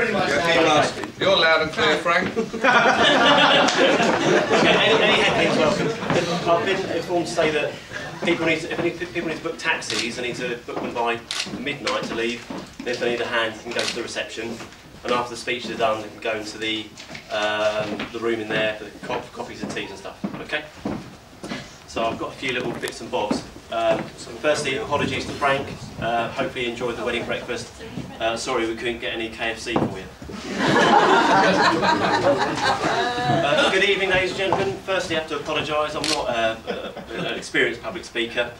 pretty much You're loud and clear, Frank. Any headlines welcome. I've been informed to say that people need to, if people need to book taxis, they need to book them by midnight to leave. If they need a hand, they can go to the reception. And after the speeches are done, they can go into the room in there for the coffees and teas and stuff. Okay? So I've got a few little bits and bobs. Firstly, apologies to Frank. Hopefully you enjoyed the wedding breakfast. Sorry we couldn't get any KFC for you. Good evening, ladies and gentlemen. Firstly, I have to apologise. I'm not an experienced public speaker,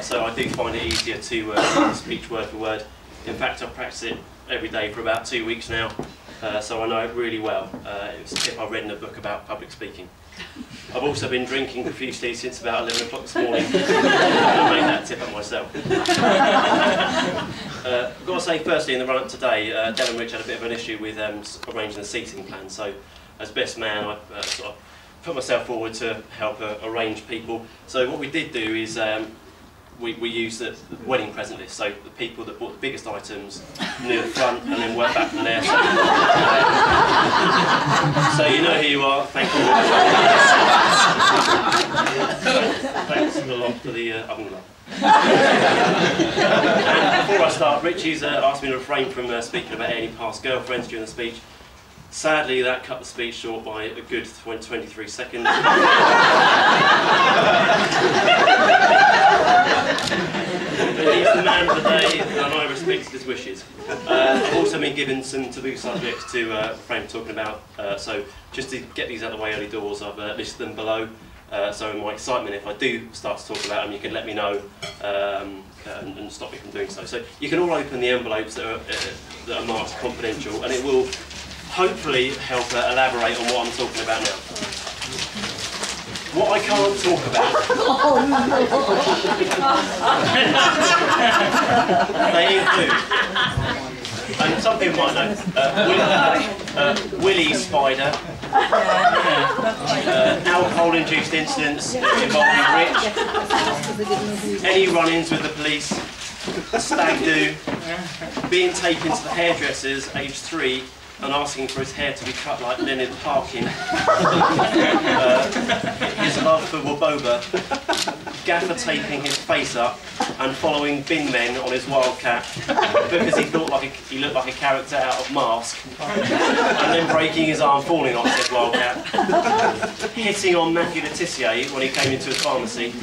so I do find it easier to speak word for word. In fact, I've practiced it every day for about 2 weeks now, so I know it really well. It was a tip I read in a book about public speaking. I've also been drinking profusely since about 11 o'clock this morning. I made that tip up myself. I've got to say, firstly, in the run-up today, Del and Rich had a bit of an issue with arranging the seating plan, so as best man, I sort of put myself forward to help arrange people. So what we did do is we used the wedding present list, so the people that bought the biggest items near the front and then worked back from there. So you know who you are, thank you. Thanks a lot for the oven glove. And before I start, Richie's asked me to refrain from speaking about any past girlfriends during the speech. Sadly, that cut the speech short by a good 23 seconds. He's the man of the day, and I respect his wishes. I've also been given some taboo subjects to refrain talking about, so just to get these out of the way early doors, I've listed them below. So in my excitement, if I do start to talk about them, you can let me know and stop me from doing so. So you can all open the envelopes that are marked confidential, and it will hopefully help elaborate on what I'm talking about now. What I can't talk about, they include, and some people might know, Willie Spider, alcohol-induced incidents involving Rich, any run-ins with the police, a stag do, being taken to the hairdressers aged 3, and asking for his hair to be cut like Leonard Parkin, his love for Waboba, gaffer taping his face up and following bin men on his Wildcat because he looked like a character out of Mask, and then breaking his arm falling off his Wildcat, hitting on Matthew Le Tissier when he came into his pharmacy.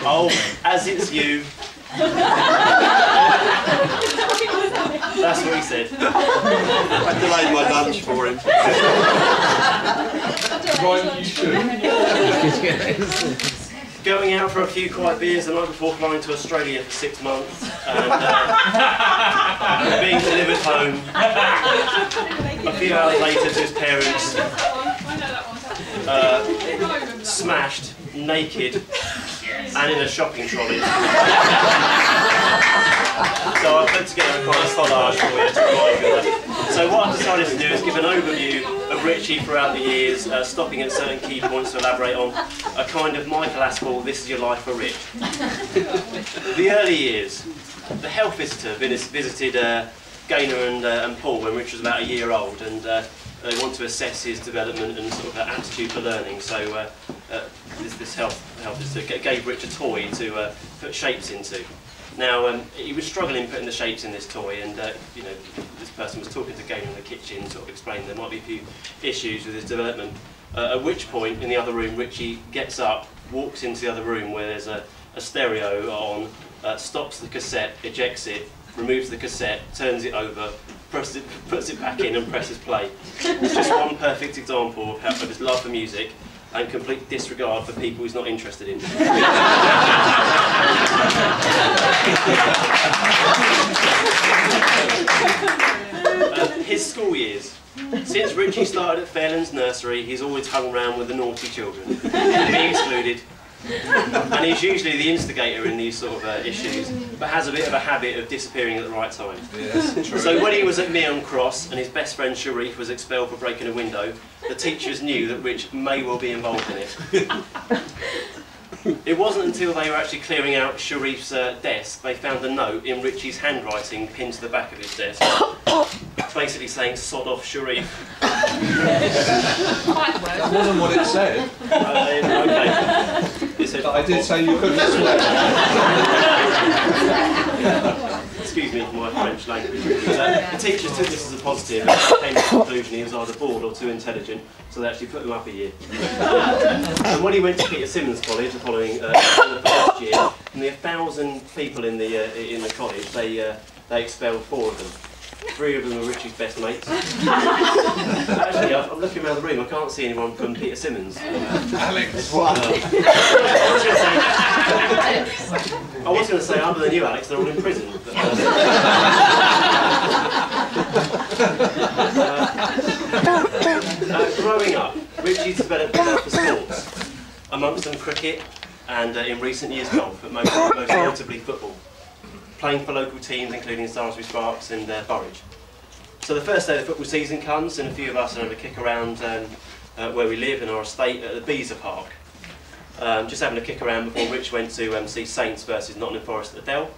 Oh, as it's you. That's what he said. I delayed my lunch for him. Right, you should. Going out for a few quiet beers the night before flying to Australia for 6 months and being delivered home a few hours later to his parents, smashed, naked, and in a shopping trolley. So I put together a kind of collage for you to remind you of that. So what I've decided to do is give an overview of Richie throughout the years, stopping at certain key points to elaborate on a kind of Michael Aspel, this is your life for Rich. The early years. The health visitor visited Gaynor and Paul when Rich was about a year old, and they want to assess his development and sort of aptitude for learning. So this health visitor gave Rich a toy to put shapes into. Now, he was struggling putting the shapes in this toy, and you know, this person was talking to Gaynor in the kitchen, sort of explaining there might be a few issues with his development. At which point, in the other room, Richie gets up, walks into the other room where there's a stereo on, stops the cassette, ejects it, removes the cassette, turns it over, puts it back in and presses play. It's just one perfect example of his love for music and complete disregard for people he's not interested in. His school years. Since Richie started at Fairlands Nursery, he's always hung around with the naughty children, being excluded. And he's usually the instigator in these sort of issues, but has a bit of a habit of disappearing at the right time. Yes, true. So when he was at Meon Cross and his best friend Sharif was expelled for breaking a window, the teachers knew that Rich may well be involved in it. It wasn't until they were actually clearing out Sharif's desk they found a note in Richie's handwriting pinned to the back of his desk, basically saying "sod off, Sharif." That wasn't what it said. Okay. It said, But I did say you couldn't swear. Excuse me for my French language. The teachers took this as a positive and came to the conclusion he was either bored or too intelligent, so they actually put him up a year. And when he went to Peter Simmons College the following the first year, from the 1,000 people in the college, they expelled 4 of them. 3 of them were Richie's best mates. Actually, I'm looking around the room, I can't see anyone from Peter Simmons. Alex. I was going to say, other than you, Alex, they're all in prison. But, growing up, Richie's developed a love for sports, amongst them cricket and in recent years golf, but most notably football, playing for local teams including Starsby Sparks and Burridge. So the first day of the football season comes and a few of us are having a kick around where we live in our estate at the Beezer Park. Just having a kick around before Rich went to see Saints versus Nottingham Forest at the Dell.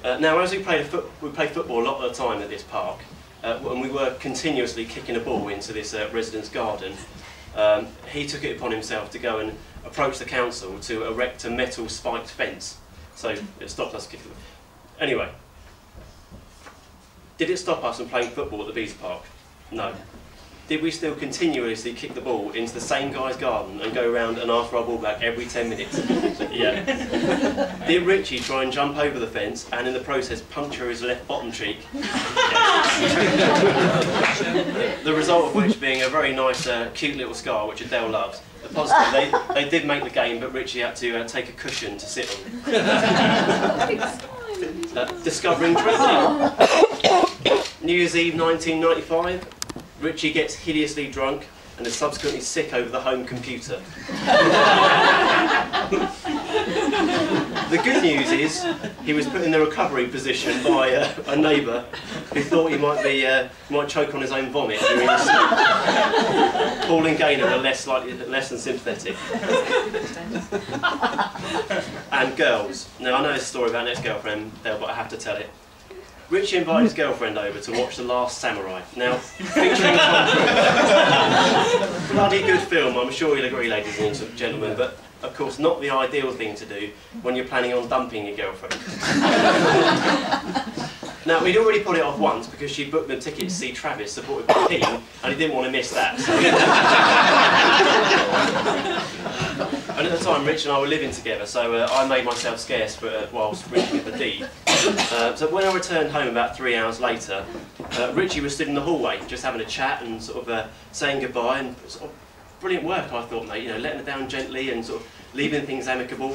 Now, as we play football a lot of the time at this park, and we were continuously kicking a ball into this resident's garden, he took it upon himself to go and approach the council to erect a metal spiked fence. So it stopped us kicking. Anyway, did it stop us from playing football at the Beezer Park? No. Did we still continuously kick the ball into the same guy's garden and go around and ask for our ball back every 10 minutes? Yeah. Did Richie try and jump over the fence and in the process puncture his left bottom cheek? Yes. The result of which being a very nice, cute little scar, which Adele loves. The positive, they did make the game, but Richie had to take a cushion to sit on. Discovering drinking. New Year's Eve 1995. Richie gets hideously drunk and is subsequently sick over the home computer. The good news is he was put in the recovery position by a neighbour who thought he might choke on his own vomit during his sleep. Paul and Gaynor are less than sympathetic. And girls. Now I know this story about an ex-girlfriend, but I have to tell it. Richie invited his girlfriend over to watch The Last Samurai. Now, featuring Tom Cruise. Bloody good film, I'm sure you'll agree, ladies and gentlemen, but of course not the ideal thing to do when you're planning on dumping your girlfriend. Now, we'd already put it off once because she booked the ticket to see Travis, supported by Keane, and he didn't want to miss that. So. And at the time, Rich and I were living together, so I made myself scarce whilst Richie did the deed. So when I returned home about 3 hours later, Richie was stood in the hallway, just having a chat and sort of saying goodbye, and sort of brilliant work, I thought, mate, you know, letting it down gently and sort of leaving things amicable.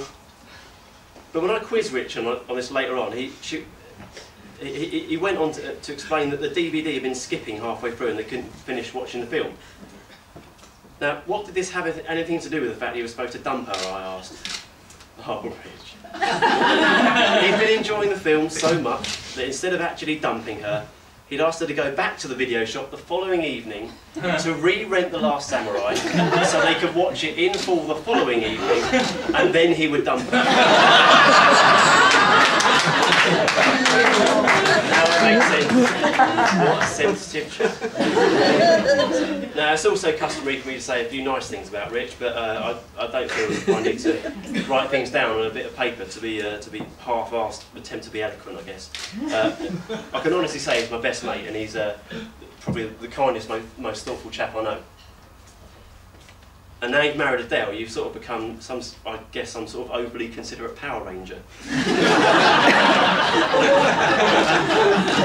But when I quizzed Rich on this later on, he went on to explain that the DVD had been skipping halfway through and they couldn't finish watching the film. Now, what did this have anything to do with the fact he was supposed to dump her, I asked. Oh, Rich. He'd been enjoying the film so much that instead of actually dumping her, he'd asked her to go back to the video shop the following evening to re-rent The Last Samurai so they could watch it in full the following evening, and then he would dump her. Now it makes sense. What a sensitive chap. Now, it's also customary for me to say a few nice things about Rich, but I don't feel I need to write things down on a bit of paper to be half-assed, attempt to be eloquent, I guess. I can honestly say he's my best mate, and he's probably the kindest, most thoughtful chap I know. And now you've married Adele, you've sort of become some sort of overly considerate Power Ranger.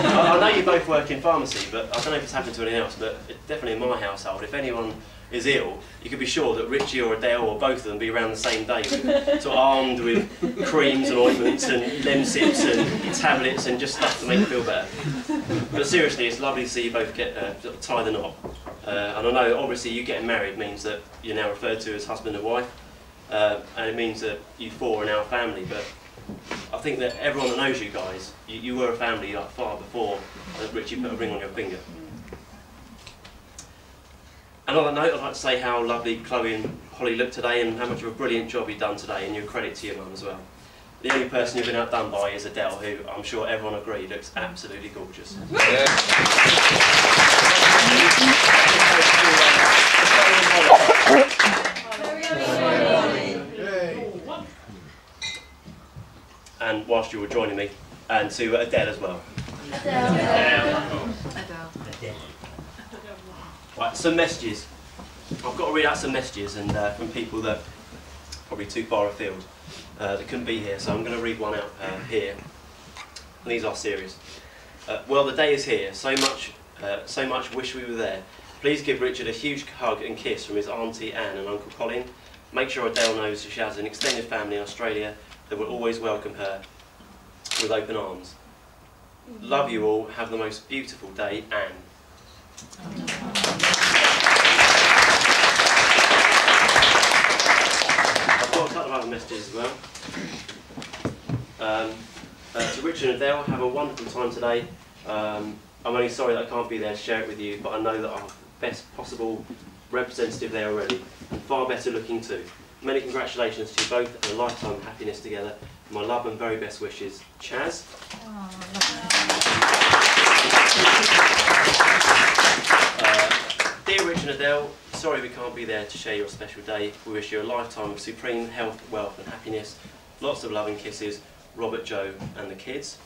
I know you both work in pharmacy, but I don't know if it's happened to anyone else, but definitely in my household, if anyone is ill, you can be sure that Richie or Adele or both of them be around the same day, sort of armed with creams and ointments and Lemsips and tablets and just stuff to make you feel better. But seriously, it's lovely to see you both tie the knot. And I know, obviously, you getting married means that you're now referred to as husband and wife, and it means that you four are now a family, but I think that everyone that knows you guys, you were a family far before Richie put a ring on your finger. And on that note, I'd like to say how lovely Chloe and Holly look today and how much of a brilliant job you've done today, and your credit to your mum as well. The only person you've been outdone by is Adele, who I'm sure everyone agreed looks absolutely gorgeous. Yeah. And whilst you were joining me, and to Adele as well. Adele. Right, some messages. I've got to read out some messages and from people that are probably too far afield that couldn't be here, so I'm going to read one out here. And these are serious. Well, the day is here. So much wish we were there. Please give Richard a huge hug and kiss from his Auntie Anne and Uncle Colin. Make sure Adele knows she has an extended family in Australia that will always welcome her with open arms. Love you all. Have the most beautiful day, Anne. I've got a couple of other messages as well. To Richard and Adele, have a wonderful time today. I'm only sorry that I can't be there to share it with you, but I know that our best possible representative there already, and far better looking too. Many congratulations to you both and a lifetime of happiness together. My love and very best wishes, Chaz. Dear Rich and Adele, sorry we can't be there to share your special day. We wish you a lifetime of supreme health, wealth and happiness. Lots of love and kisses, Robert, Joe and the kids.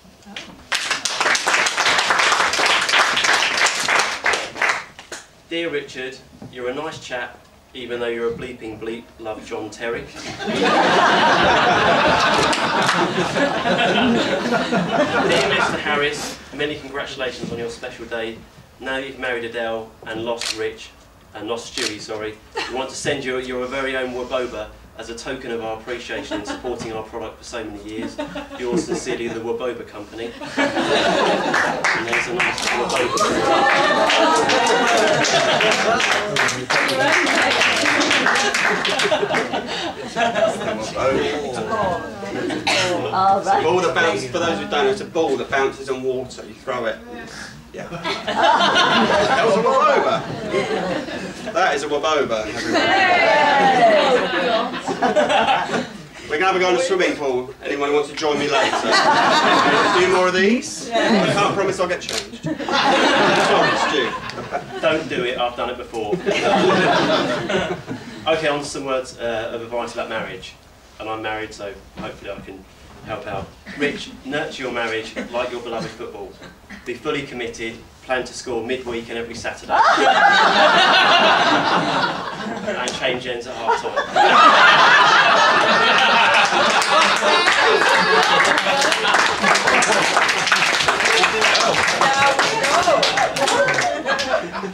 Dear Richard, you're a nice chap, even though you're a bleeping bleep. Love, John Terry. Dear Mr. Harris, many congratulations on your special day. Now you've married Adele and lost Rich, and lost Stewie, sorry. We want to send you your very own Waboba as a token of our appreciation in supporting our product for so many years. Yours sincerely, the Waboba Company. And there's a nice Waboba. Ball that bounces, for those who don't know, it's a ball that bounces on water. You throw it. Yeah. That was a Waboba. That is a Waboba. We're going to have a go in the swimming pool. Anyone who wants to join me later? A few more of these? I can't promise I'll get changed. Don't do it, I've done it before. Okay, on to some words of advice about marriage. And I'm married, so hopefully I can help out. Rich, nurture your marriage like your beloved football. Be fully committed, plan to score midweek and every Saturday. And change ends at half time.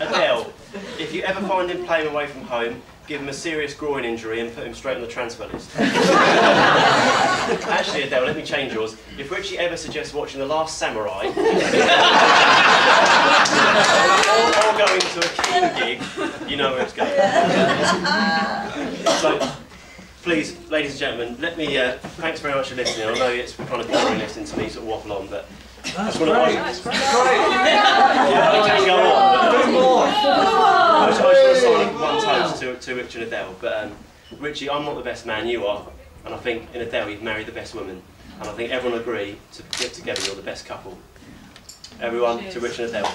Adele, if you ever find him playing away from home, give him a serious groin injury and put him straight on the transfer list. Actually, Adele, let me change yours. If Richie ever suggests watching The Last Samurai, or going to a King gig, you know where it's going. So, please, ladies and gentlemen, let me, thanks very much for listening. I know it's kind of boring listening to me sort of waffle on, but that's what I can go on. I just want to sign up one toast to Rich and Adele, but Richie, I'm not the best man, you are, and I think in Adele you've married the best woman, and I think everyone will agree to get together you're the best couple. Everyone, to Rich and Adele.